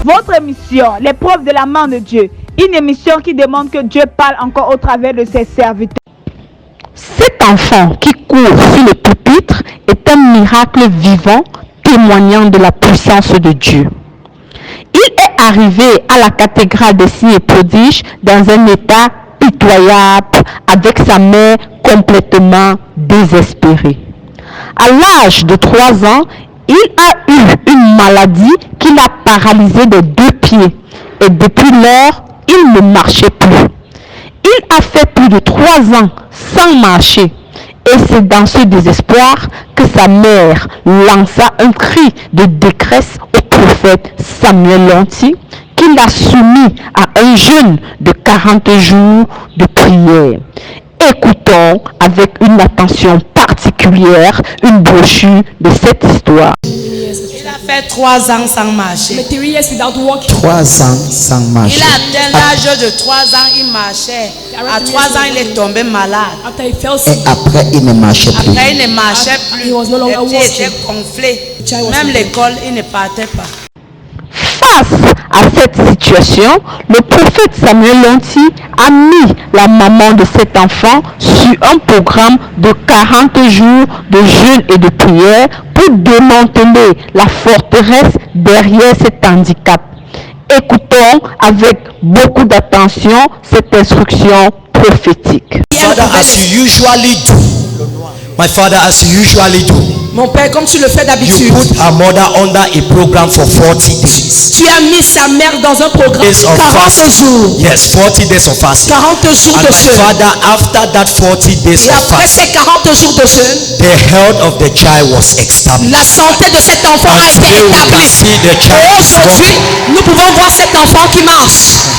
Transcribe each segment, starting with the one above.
Votre émission, l'épreuve de la main de Dieu, une émission qui demande que Dieu parle encore au travers de ses serviteurs. Cet enfant qui court sur le pupitre est un miracle vivant témoignant de la puissance de Dieu. Il est arrivé à la cathédrale des signes et prodiges dans un état pitoyable avec sa mère complètement désespérée. À l'âge de 3 ans, il a eu une maladie qui l'a paralysé des 2 pieds et depuis lors, il ne marchait plus. Il a fait plus de 3 ans sans marcher et c'est dans ce désespoir que sa mère lança un cri de détresse au prophète Samuel Lanty qui l'a soumis à un jeûne de 40 jours de prière. Écoutons avec une attention particulière une brochure de cette histoire. Il a fait 3 ans sans marcher. 3 ans sans marcher. Il a atteint l'âge de 3 ans, il marchait. À 3 ans, il est tombé malade. Et après, il ne marchait plus. Après, il ne marchait plus. Les pieds étaient gonflés. Même l'école, il ne partait pas. Face à cette situation, le prophète Samuel Lanty a mis la maman de cet enfant sur un programme de 40 jours de jeûne et de prière pour démanteler la forteresse derrière cet handicap. Écoutons avec beaucoup d'attention cette instruction prophétique. My father, as you usually do. Mon père, comme tu le fais d'habitude. You put her mother under a program for 40 days. Tu as mis sa mère dans un programme de 40 jours. Yes, 40 days of fasting. 40 jours and de my jeûne. father, after that 40 days Et of après fasting, ces 40 jours de jeûne, the health of the child was established. la santé de cet enfant a été Until we can établie. see the child Et aujourd'hui, nous pouvons voir cet enfant qui marche.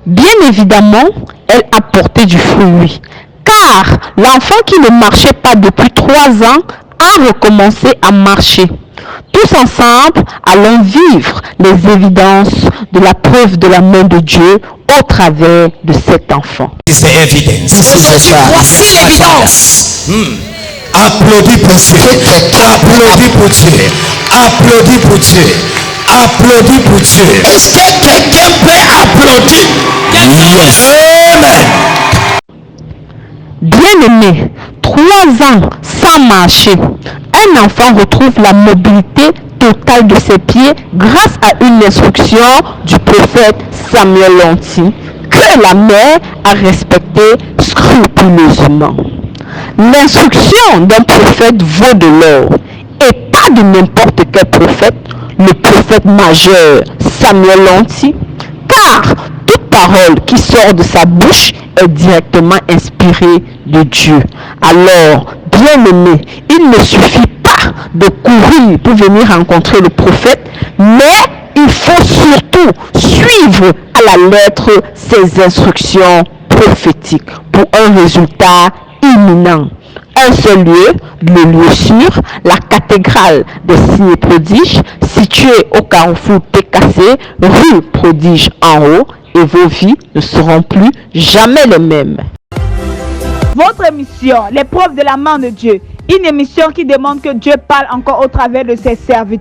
Bien évidemment, elle a porté du fruit, car l'enfant qui ne marchait pas depuis 3 ans a recommencé à marcher. Tous ensemble, allons vivre les évidences de la preuve de la main de Dieu au travers de cet enfant. Is the evidence. Voici l'évidence. Applaudis pour Dieu. Applaudis pour Dieu. Applaudis pour Dieu. Applaudis pour Dieu. Est-ce que quelqu'un peut applaudir? Yes. Amen. Bien-aimé, 3 ans sans marcher, un enfant retrouve la mobilité totale de ses pieds grâce à une instruction du prophète Samuel Lanty que la mère a respectée scrupuleusement. L'instruction d'un prophète vaut de l'or et pas de n'importe quel prophète, le prophète majeur Samuel Lanty, car toute parole qui sort de sa bouche est directement inspirée de Dieu. Alors, bien-aimé, il ne suffit pas de courir pour venir rencontrer le prophète, mais il faut surtout suivre à la lettre ses instructions prophétiques pour un résultat imminent. Un seul lieu, le lieu sûr, la cathédrale des signes et prodiges, située au carrefour PKC, rue Prodige en haut, et vos vies ne seront plus jamais les mêmes. Votre émission, l'épreuve de la main de Dieu, une émission qui demande que Dieu parle encore au travers de ses serviteurs.